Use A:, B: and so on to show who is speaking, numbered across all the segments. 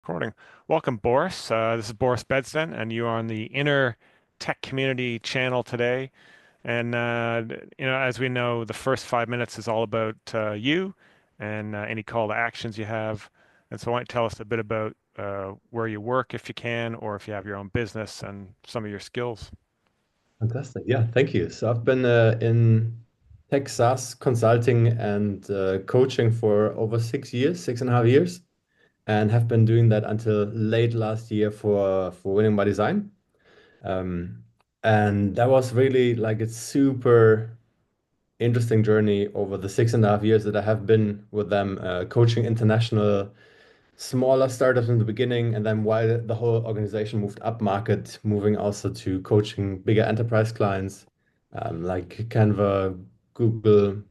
A: Recording. Welcome, Boris. This is Boris Bedson, and you are on the Inner Tech Community channel today. And as we know, the first 5 minutes is all about you and any call to actions you have. And so, why don't you tell us a bit about where you work, if you can, or if you have your own business and some of your skills.
B: Fantastic. Yeah, thank you. So I've been in tech SaaS consulting and coaching for over 6 years, 6.5 years, and have been doing that until late last year for Winning by Design. Um, and that was really like a super interesting journey over the 6.5 years that I have been with them, coaching international smaller startups in the beginning, and then while the whole organization moved up market, moving also to coaching bigger enterprise clients, like Canva, Google,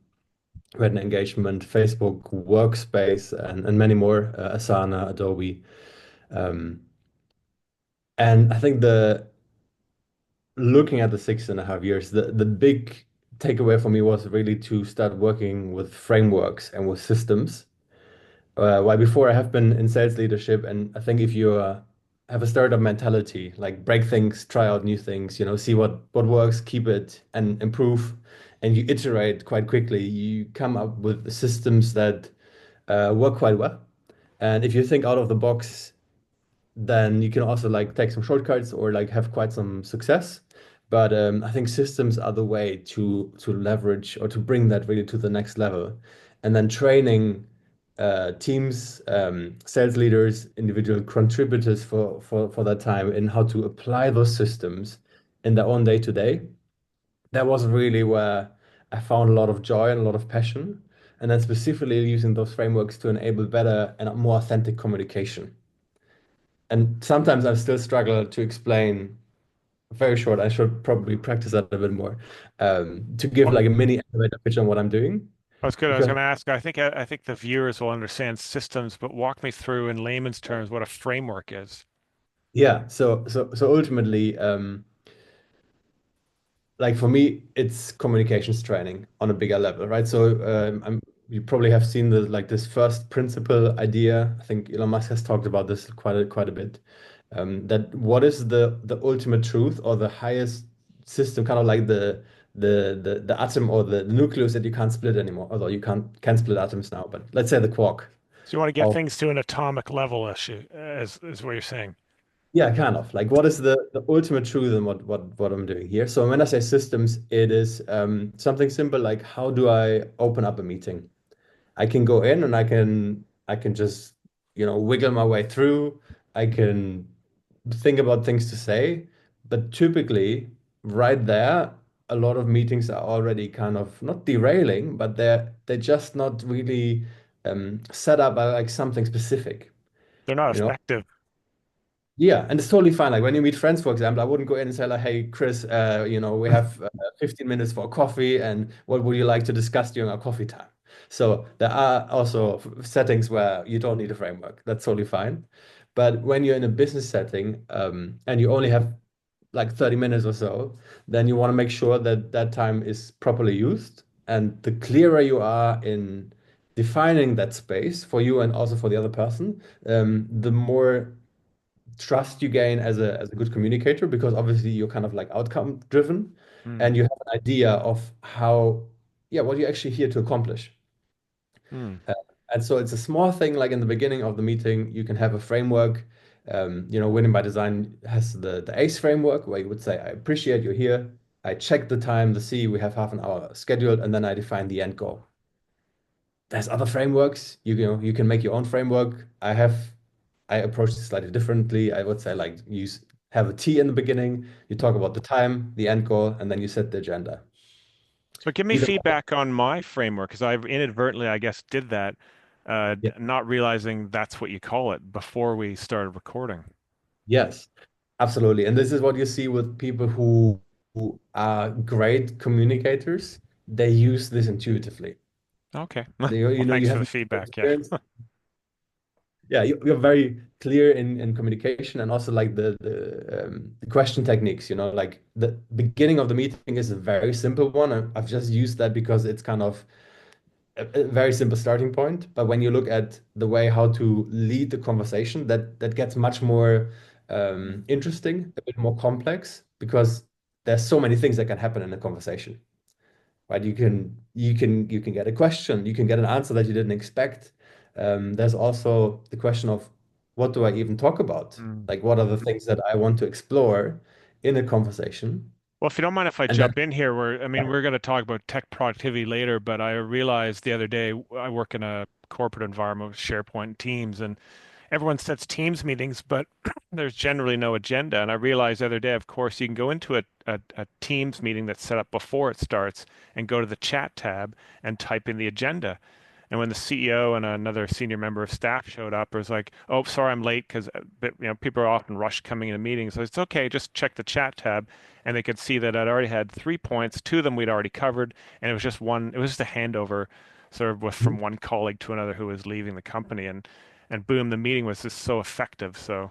B: Written Engagement, Facebook, Workspace, and many more, Asana, Adobe. Um, and I think the looking at the 6.5 years, the big takeaway for me was really to start working with frameworks and with systems. While before I have been in sales leadership, and I think if you have a startup mentality, like break things, try out new things, see what works, keep it, and improve, and you iterate quite quickly, you come up with systems that work quite well. And if you think out of the box, then you can also like take some shortcuts or like have quite some success. But I think systems are the way to leverage or to bring that really to the next level. And then training teams, sales leaders, individual contributors for that time in how to apply those systems in their own day to day. That was really where I found a lot of joy and a lot of passion. And then specifically using those frameworks to enable better and more authentic communication. And sometimes I still struggle to explain. Very short. I should probably practice that a bit more, to give
A: Well,
B: like a mini elevator pitch on what I'm doing.
A: that's good. I was
B: Because
A: going to ask. I think the viewers will understand systems, but walk me through in layman's terms what a framework is.
B: yeah, so ultimately, like for me, it's communications training on a bigger level, right? So you probably have seen the like this first principle idea. I think Elon Musk has talked about this quite a bit. That what is the ultimate truth or the highest system, kind of like the atom or the nucleus that you can't split anymore. Although you can split atoms now, but let's say the quark.
A: So you want to get
B: Of
A: things to an atomic level issue, is what you're saying.
B: Yeah, kind of like what is the ultimate truth in what I'm doing here. So when I say systems, it is something simple like how do I open up a meeting? I can go in and I can just wiggle my way through. I can think about things to say, but typically right there, a lot of meetings are already kind of not derailing, but they're just not really set up by like something specific.
A: They're not
B: You know,
A: effective.
B: Yeah, and it's totally fine. Like when you meet friends, for example, I wouldn't go in and say like, "Hey, Chris, we have 15 minutes for coffee, and what would you like to discuss during our coffee time?" So there are also settings where you don't need a framework. That's totally fine. But when you're in a business setting, and you only have like 30 minutes or so, then you want to make sure that that time is properly used. And the clearer you are in defining that space for you and also for the other person, the more trust you gain as a good communicator, because obviously you're kind of like outcome driven
A: Hmm.
B: and you have an idea of how, yeah, what you're actually here to accomplish.
A: Hmm.
B: Uh, and so it's a small thing like in the beginning of the meeting, you can have a framework. Winning by Design has the ACE framework where you would say, I appreciate you're here. I check the time to see we have half an hour scheduled, and then I define the end goal. There's other frameworks. You can make your own framework. I approach this slightly differently. I would say like have a T in the beginning, you talk about the time, the end goal, and then you set the agenda.
A: So give me
B: Either
A: feedback on my framework because I've inadvertently, I guess, did that,
B: yeah,
A: not realizing that's what you call it before we started recording.
B: yes, absolutely. And this is what you see with people who are great communicators. They use this intuitively.
A: Okay.
B: You
A: Well,
B: know, you
A: thanks for
B: have
A: the feedback. Yeah.
B: experience. Yeah, you're very clear in communication and also like the question techniques, like the beginning of the meeting is a very simple one. I've just used that because it's kind of a very simple starting point. But when you look at the way how to lead the conversation, that gets much more interesting, a bit more complex, because there's so many things that can happen in a conversation, right? You can get a question, you can get an answer that you didn't expect. There's also the question of what do I even talk about?
A: Mm.
B: Like, what are the things that I want to explore in a conversation?
A: Well, if you don't mind if I
B: And then,
A: jump in here, I mean,
B: yeah.
A: we're going to talk about tech productivity later, but I realized the other day I work in a corporate environment with SharePoint and Teams, and everyone sets Teams meetings, but there's generally no agenda. And I realized the other day, of course, you can go into a Teams meeting that's set up before it starts and go to the chat tab and type in the agenda. And when the CEO and another senior member of staff showed up, it was like, "Oh, sorry, I'm late," because people are often rushed coming into meetings. So it's okay, just check the chat tab, and they could see that I'd already had 3 points. Two of them we'd already covered, and it was just one. It was just a handover, sort of from one colleague to another who was leaving the company, and boom, the meeting was just so effective. So,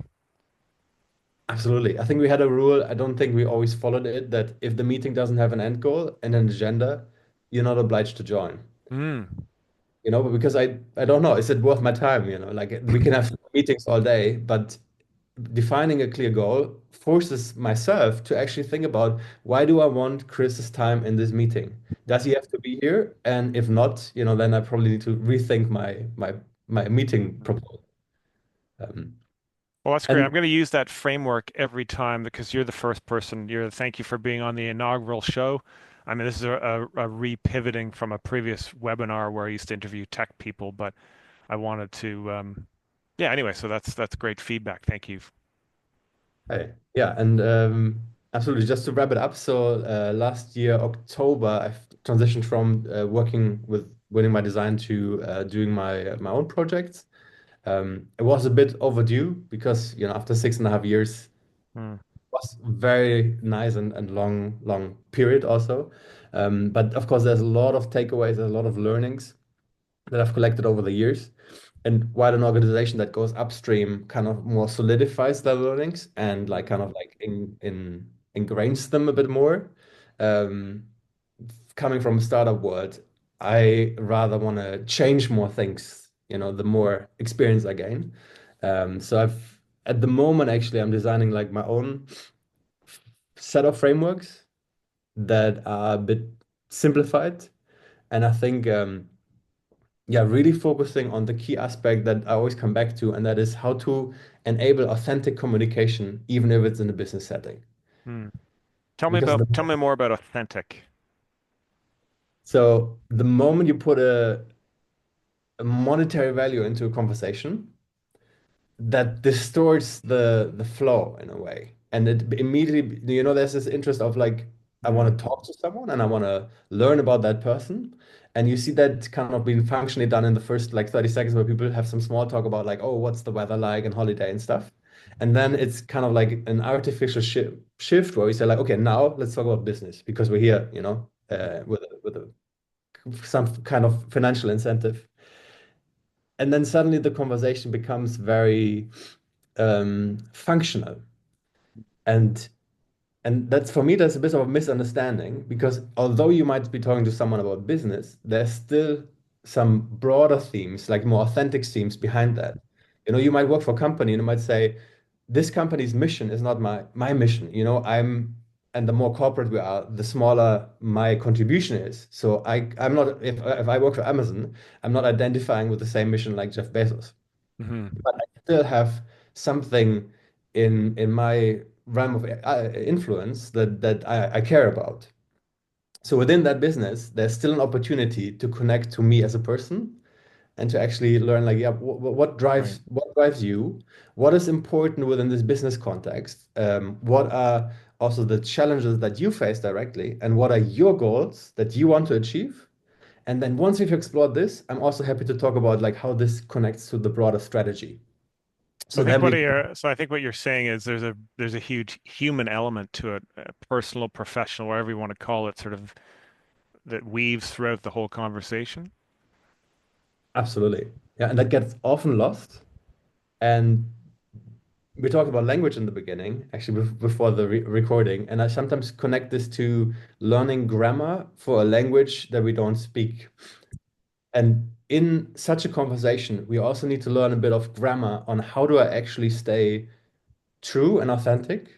B: Absolutely. I think we had a rule. I don't think we always followed it, that if the meeting doesn't have an end goal and an agenda, you're not obliged to join.
A: mm,
B: But because I don't know, is it worth my time? Like, we can have meetings all day, but defining a clear goal forces myself to actually think about, why do I want Chris's time in this meeting? Does he have to be here? And if not, then I probably need to rethink my meeting proposal. Um,
A: well, that's great. I'm
B: and
A: going to use that framework every time because you're the first person. Thank you for being on the inaugural show. I mean, this is a re-pivoting from a previous webinar where I used to interview tech people, but I wanted to, yeah. Anyway, so that's great feedback. Thank you.
B: Hey, yeah, and absolutely. Just to wrap it up, so last year, October, I've transitioned from working with winning my design to doing my own projects. It was a bit overdue because after 6.5 years,
A: Hmm.
B: was very nice and long period also. But of course, there's a lot of takeaways, there's a lot of learnings that I've collected over the years. And while an organization that goes upstream kind of more solidifies their learnings and like kind of like ingrains them a bit more, um, coming from a startup world, I rather want to change more things, the more experience I gain. So at the moment, actually, I'm designing like my own set of frameworks that are a bit simplified. And I think, yeah, really focusing on the key aspect that I always come back to, and that is how to enable authentic communication, even if it's in a business setting.
A: Hmm.
B: Because
A: Tell me more about authentic.
B: the moment you put a monetary value into a conversation, that distorts the flow in a way. And it immediately, there's this interest of like, I
A: Hmm.
B: want to talk to someone and I want to learn about that person. And you see that kind of being functionally done in the first like 30 seconds, where people have some small talk about like, oh, what's the weather like and holiday and stuff. And then it's kind of like an artificial shift where we say like, okay, now let's talk about business because we're here, with some kind of financial incentive. And then suddenly the conversation becomes very functional. And that's, for me, that's a bit of a misunderstanding, because although you might be talking to someone about business, there's still some broader themes, like more authentic themes behind that. You might work for a company and you might say, this company's mission is not my mission. And the more corporate we are, the smaller my contribution is. So I'm not, if I work for Amazon, I'm not identifying with the same mission like Jeff Bezos,
A: Hmm.
B: but I still have something in my realm of influence that I care about. So within that business, there's still an opportunity to connect to me as a person and to actually learn like, yeah,
A: Right.
B: what drives you, what is important within this business context, what are also the challenges that you face directly, and what are your goals that you want to achieve. And then once we've explored this, I'm also happy to talk about like how this connects to the broader strategy.
A: So
B: So then we
A: I think what you're saying is there's a huge human element to it, personal, professional, whatever you want to call it, sort of that weaves throughout the whole conversation.
B: Absolutely. Yeah, and that gets often lost. And we talked about language in the beginning, actually before the recording, and I sometimes connect this to learning grammar for a language that we don't speak. And in such a conversation, we also need to learn a bit of grammar on how do I actually stay true and authentic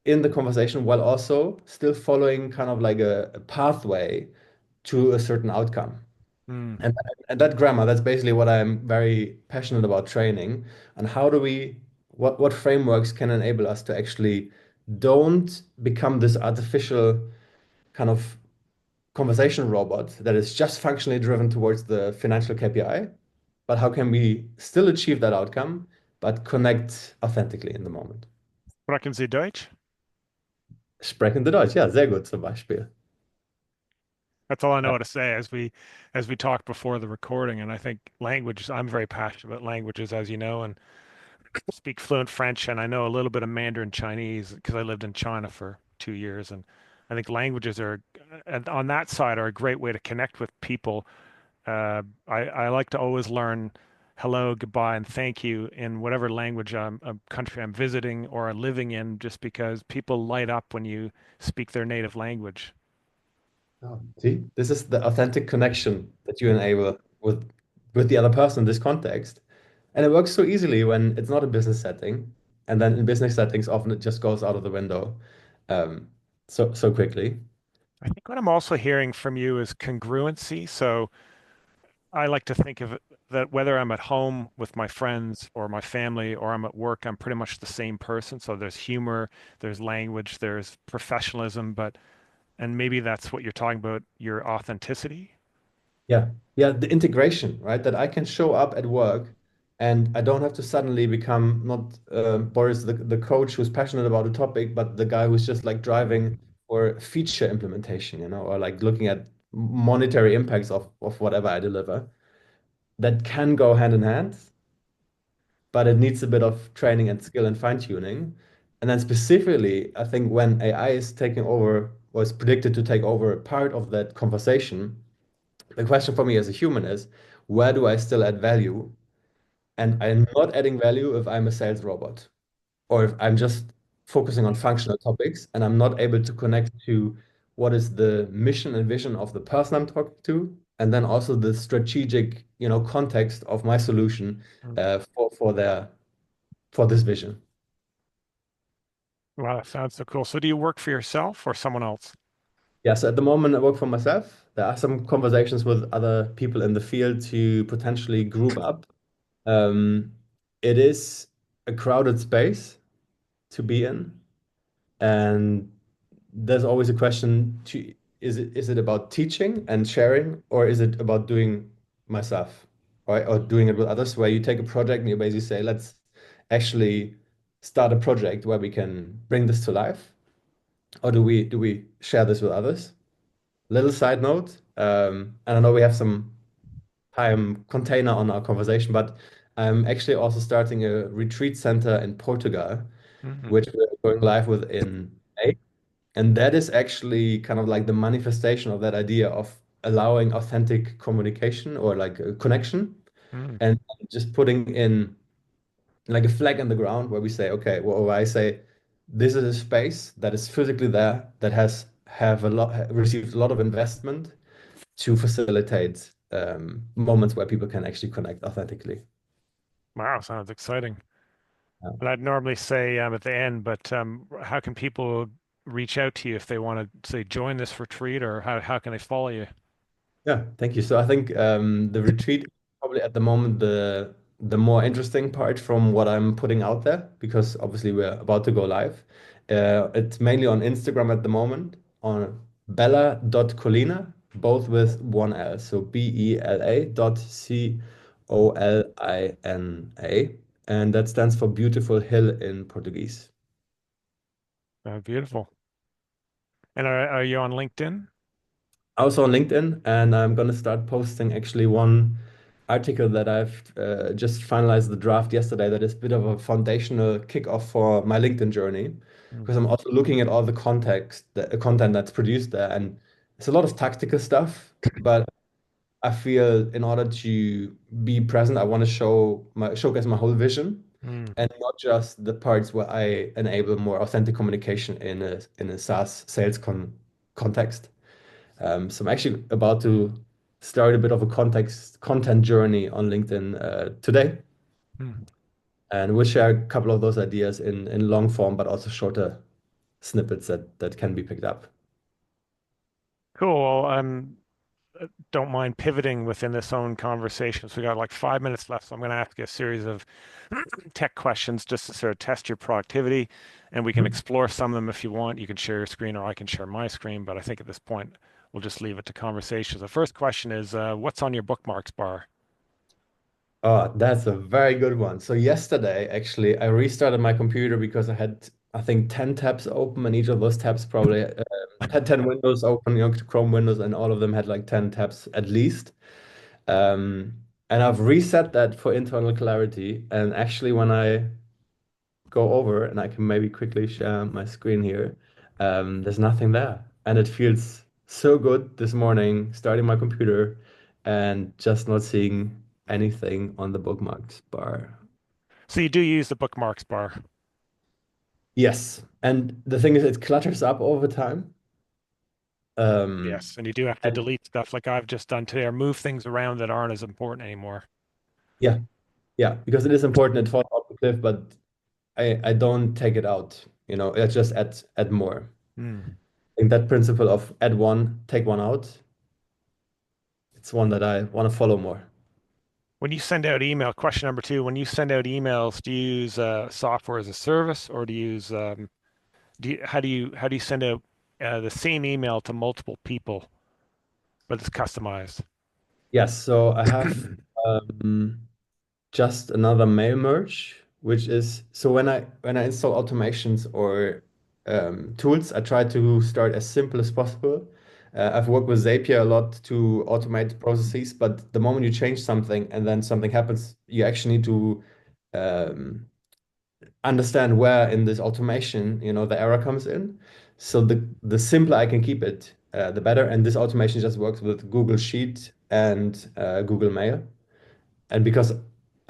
B: in the conversation while also still following kind of like a pathway to a certain outcome.
A: Mm.
B: And, and that grammar, that's basically what I'm very passionate about training. And how do we, what frameworks can enable us to actually don't become this artificial kind of conversation robot that is just functionally driven towards the financial KPI, but how can we still achieve that outcome, but connect authentically in the moment?
A: Sprechen Sie Deutsch?
B: Sprechen Sie Deutsch? Ja, sehr gut zum Beispiel.
A: That's all I know
B: Ja,
A: how to say as we talked before the recording. And I think language, I'm very passionate about languages, as you know, and speak fluent French, and I know a little bit of Mandarin Chinese because I lived in China for 2 years. And I think languages are, on that side, are a great way to connect with people. I like to always learn hello, goodbye, and thank you in whatever language a country I'm visiting or living in, just because people light up when you speak their native language.
B: oh, see, this is the authentic connection that you enable with the other person in this context. And it works so easily when it's not a business setting. And then in business settings, often it just goes out of the window um, so quickly.
A: I think what I'm also hearing from you is congruency. So I like to think of it that whether I'm at home with my friends or my family or I'm at work, I'm pretty much the same person. So there's humor, there's language, there's professionalism, and maybe that's what you're talking about, your authenticity.
B: Yeah. Yeah. The integration, right? That I can show up at work and I don't have to suddenly become not Boris, the coach who's passionate about a topic, but the guy who's just like driving for feature implementation, or like looking at monetary impacts of whatever I deliver. That can go hand in hand, but it needs a bit of training and skill and fine-tuning. And then specifically, I think when AI is taking over, was predicted to take over a part of that conversation, the question for me as a human is, where do I still add value? And I'm not adding value if I'm a sales robot or if I'm just focusing on functional topics and I'm not able to connect to what is the mission and vision of the person I'm talking to, and then also the strategic, context of my solution
A: Mm.
B: for this vision.
A: Wow, that sounds so cool. So do you work for yourself or someone else?
B: Yeah, so at the moment I work for myself. There are some conversations with other people in the field to potentially group up. Um, it is a crowded space to be in. And there's always a question to is it about teaching and sharing, or is it about doing myself, right? Or doing it with others, where you take a project and you basically say, let's actually start a project where we can bring this to life, or do we share this with others? Little side note, and I know we have some time container on our conversation, but I'm actually also starting a retreat center in Portugal,
A: Hmm.
B: which we're going live with in May. And that is actually kind of like the manifestation of that idea of allowing authentic communication or like a connection
A: Mm.
B: and just putting in like a flag in the ground where we say, okay, well, I say this is a space that is physically there that has have a lot received a lot of investment to facilitate moments where people can actually connect authentically.
A: Wow, sounds exciting.
B: Yeah.
A: And I'd normally say at the end, but how can people reach out to you if they want to say join this retreat, or how can they follow you?
B: Yeah, thank you. So I think the retreat is probably at the moment the more interesting part from what I'm putting out there because obviously we're about to go live. It's mainly on Instagram at the moment on bella.colina, both with one L. So Bela dot Colina. And that stands for beautiful hill in Portuguese.
A: Beautiful. And are you on LinkedIn?
B: Also on LinkedIn, and I'm gonna start posting actually one article that I've just finalized the draft yesterday. That is a bit of a foundational kickoff for my LinkedIn journey,
A: Mm.
B: because I'm also looking at all the context, the content that's produced there, and it's a lot of tactical stuff. But I feel in order to be present, I want to showcase my whole vision,
A: Mm.
B: and not just the parts where I enable more authentic communication in a SaaS sales context. So I'm actually about to start a bit of a content journey on LinkedIn today,
A: Hmm.
B: and we'll share a couple of those ideas in long form, but also shorter snippets that can be picked up.
A: Cool. Well, don't mind pivoting within this own conversation. So we got like 5 minutes left. So I'm going to ask you a series of tech questions just to sort of test your productivity. And we can
B: Mhm.
A: explore some of them if you want. You can share your screen or I can share my screen. But I think at this point, we'll just leave it to conversation. The first question is, what's on your bookmarks bar?
B: Oh, that's a very good one. So yesterday, actually, I restarted my computer because I had, I think, 10 tabs open, and each of those tabs probably had 10 windows open, Chrome windows, and all of them had like 10 tabs at least. Um, and I've reset that for internal clarity. And actually, when I go over, and I can maybe quickly share my screen here, there's nothing there. And it feels so good this morning, starting my computer and just not seeing anything on the bookmarks bar.
A: So you do use the bookmarks bar.
B: Yes. And the thing is, it clutters up over time.
A: Yes. And you do have to
B: And
A: delete stuff like I've just done today or move things around that aren't as important anymore.
B: yeah, yeah, because it is important, it falls off the cliff, but I don't take it out. I just add more.
A: Hmm.
B: I think that principle of add one, take one out, it's one that I want to follow more.
A: When you send out email, question number two, when you send out emails, do you use software as a service or do you use how do you send out the same email to multiple people, but it's customized?
B: Yes, so I have just another mail merge, which is so when I install automations or tools, I try to start as simple as possible. I've worked with Zapier a lot to automate processes, but the moment you change something and then something happens, you actually need to um, understand where in this automation, the error comes in. So the simpler I can keep it, the better. And this automation just works with Google Sheet and Google Mail. And because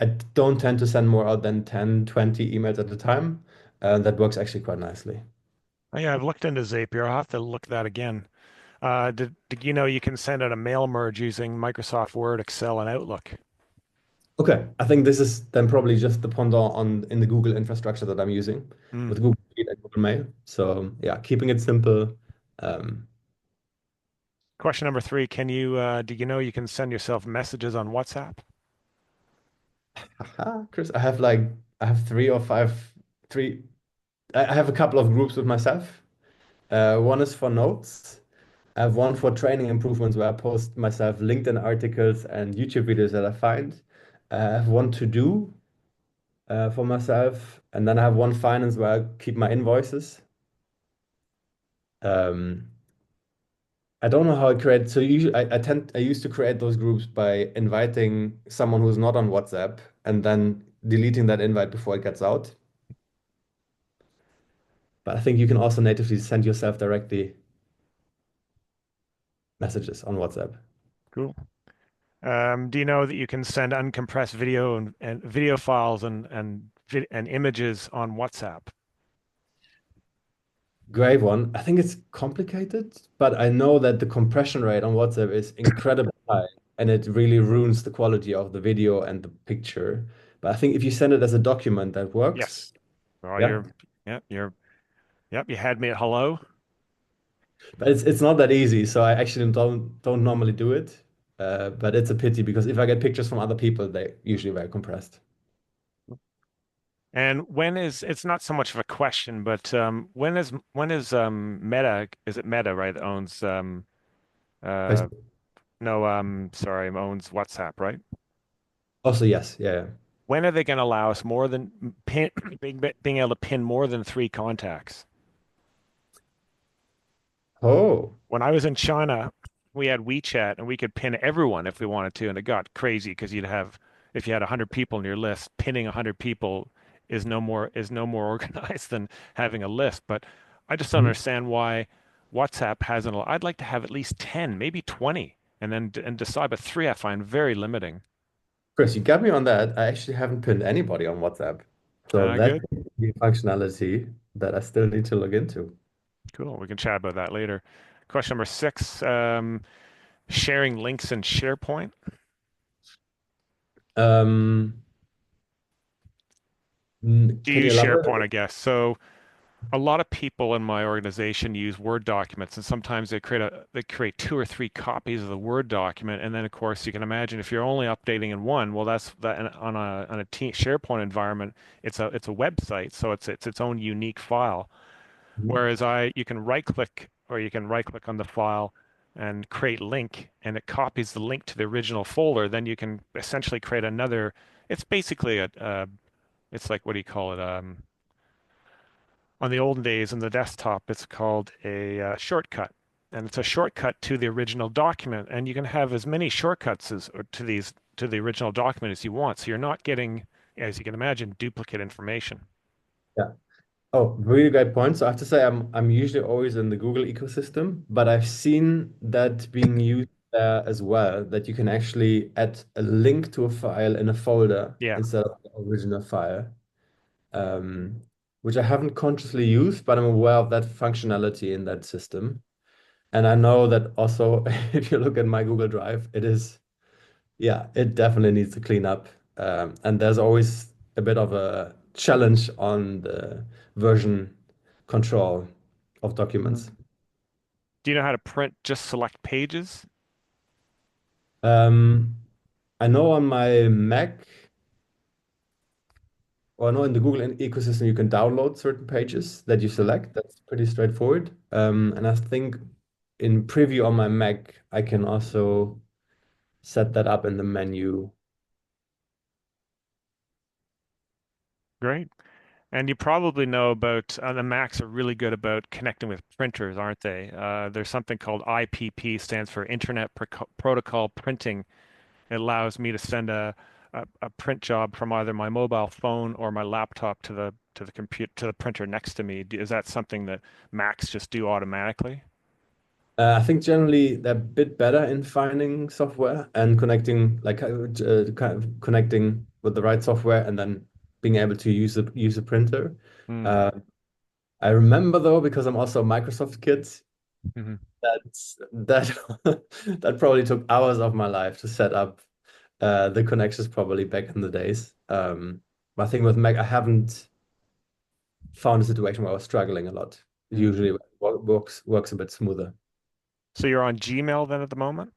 B: I don't tend to send more out than 10, 20 emails at a time, that works actually quite nicely.
A: Oh, yeah, I've looked into Zapier. I'll have to look that again. Did you know you can send out a mail merge using Microsoft Word, Excel, and Outlook?
B: Okay, I think this is then probably just the pendant on in the Google infrastructure that I'm using with
A: Hmm.
B: Google Sheet and Google Mail. So yeah, keeping it simple. Um,
A: Question number three, do you know you can send yourself messages on WhatsApp?
B: Haha, Chris, I have three or five, three. I have a couple of groups with myself. One is for notes. I have one for training improvements where I post myself LinkedIn articles and YouTube videos that I find. I have one to do for myself, and then I have one finance where I keep my invoices. Um, I don't know how I create. So usually, I used to create those groups by inviting someone who's not on WhatsApp and then deleting that invite before it gets out. But I think you can also natively send yourself directly messages on WhatsApp.
A: Cool. Do you know that you can send uncompressed video and video files and images on WhatsApp?
B: Great one. I think it's complicated, but I know that the compression rate on WhatsApp is incredibly high and it really ruins the quality of the video and the picture. But I think if you send it as a document, that works.
A: Yes. Well,
B: Yeah.
A: yep, you had me at hello.
B: But it's not that easy. So I actually don't normally do it. But it's a pity because if I get pictures from other people, they're usually very compressed.
A: And it's not so much of a question, but when is Meta, is it Meta, right, that owns uh
B: Facebook.
A: no sorry, owns WhatsApp, right?
B: Also, yes. Yeah. Yeah.
A: When are they going to allow us more than being able to pin more than three contacts?
B: Oh.
A: When I was in China, we had WeChat and we could pin everyone if we wanted to, and it got crazy because if you had 100 people in your list, pinning 100 people is no more organized than having a list. But I just don't
B: Mhm.
A: understand why WhatsApp hasn't. I'd like to have at least 10, maybe 20, and then and decide. But three I find very limiting.
B: Chris, you got me on that. I actually haven't pinned anybody on WhatsApp. So that's
A: Good,
B: the functionality that I still need to look into.
A: cool. We can chat about that later. Question number six. Sharing links in SharePoint.
B: Um,
A: Do you
B: can you
A: use
B: elaborate a
A: SharePoint, I
B: bit?
A: guess? So a lot of people in my organization use Word documents, and sometimes they create two or three copies of the Word document, and then of course you can imagine if you're only updating in one, well, that's that and on a SharePoint environment, it's a website, so it's its own unique file.
B: Mhm.
A: Whereas I you can right click or you can right click on the file and create link, and it copies the link to the original folder. Then you can essentially create another. It's basically it's like what do you call it? On the olden days in the desktop, it's called a shortcut, and it's a shortcut to the original document. And you can have as many shortcuts as or to the original document as you want. So you're not getting, as you can imagine, duplicate information.
B: Yeah. Oh, really great point. So I have to say I'm usually always in the Google ecosystem, but I've seen that being used there as well, that you can actually add a link to a file in a folder
A: Yeah.
B: instead of the original file, which I haven't consciously used, but I'm aware of that functionality in that system. And I know that also, if you look at my Google Drive, it is, yeah, it definitely needs to clean up. And there's always a bit of a challenge on the version control of documents.
A: Do you know how to print just select pages?
B: Um, I know on my Mac, or I know in the Google ecosystem, you can download certain pages that you select. That's pretty straightforward. And I think in preview on my Mac, I can also set that up in the menu.
A: Great. And you probably know about the Macs are really good about connecting with printers, aren't they? There's something called IPP, stands for Protocol Printing. It allows me to send a print job from either my mobile phone or my laptop to the compute to the printer next to me. Is that something that Macs just do automatically?
B: I think generally they're a bit better in finding software and connecting, like kind of connecting with the right software and then being able to use a printer.
A: Hmm.
B: Uh, I remember though, because I'm also a Microsoft kid,
A: Hmm.
B: that that probably took hours of my life to set up the connections probably back in the days. But I think with Mac, I haven't found a situation where I was struggling a lot. It
A: Hmm.
B: usually works a bit smoother.
A: So you're on Gmail then at the moment?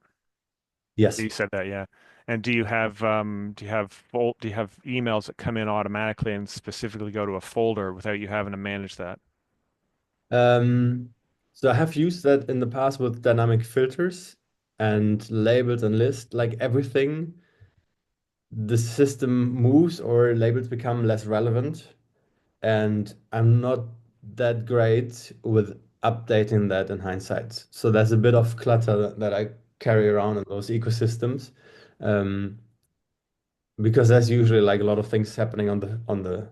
B: Yes.
A: You said that, yeah. And do you have emails that come in automatically and specifically go to a folder without you having to manage that?
B: Um, so I have used that in the past with dynamic filters and labels and lists, like everything, the system moves or labels become less relevant. And I'm not that great with updating that in hindsight. So there's a bit of clutter that I carry around in those ecosystems. Um, because there's usually like a lot of things happening on the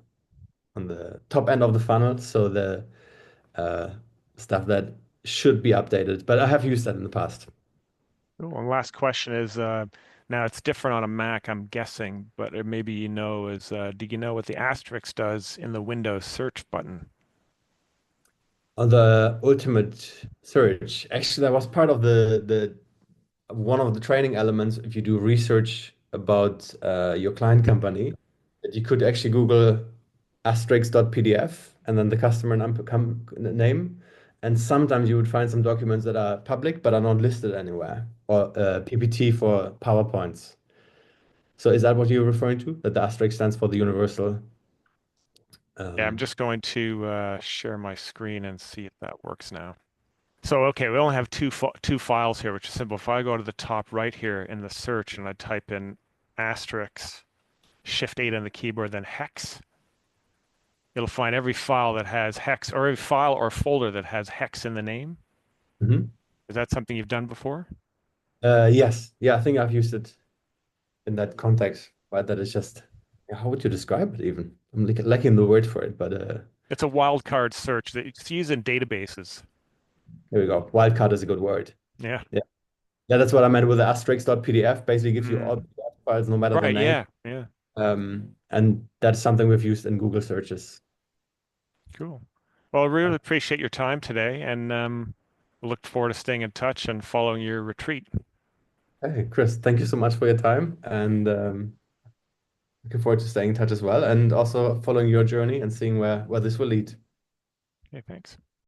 B: top end of the funnel. So the uh, stuff that should be updated. But I have used that in the past.
A: Cool. And last question is, now it's different on a Mac, I'm guessing, but maybe you know is, do you know what the asterisk does in the Windows search button?
B: On the ultimate search, actually, that was part of the one of the training elements. If you do research about your client company, that you could actually Google asterisk.pdf and then the customer name. And sometimes you would find some documents that are public but are not listed anywhere, or PPT for PowerPoints. So is that what you're referring to? That the asterisk stands for the universal?
A: Yeah, I'm
B: Um,
A: just going to share my screen and see if that works now. So, okay, we only have two files here, which is simple. If I go to the top right here in the search and I type in asterisk, Shift 8 on the keyboard, then hex, it'll find every file that has hex, or every file or folder that has hex in the name.
B: mhm.
A: Is that something you've done before?
B: Yes. Yeah, I think I've used it in that context, but that is just, how would you describe it even? I'm like, lacking the word for it, but
A: It's a wildcard search that it's used in databases.
B: here we go. Wildcard is a good word.
A: Yeah.
B: Yeah. Yeah, that's what I meant with the asterisk.pdf. Basically gives you all
A: Mm.
B: PDF files no matter the
A: Right.
B: name.
A: Yeah. Yeah.
B: And that's something we've used in Google searches.
A: Cool. Well, I really appreciate your time today, and look forward to staying in touch and following your retreat.
B: Hey, Chris, thank you so much for your time, and looking forward to staying in touch as well, and also following your journey and seeing where this will lead.
A: Okay, thanks.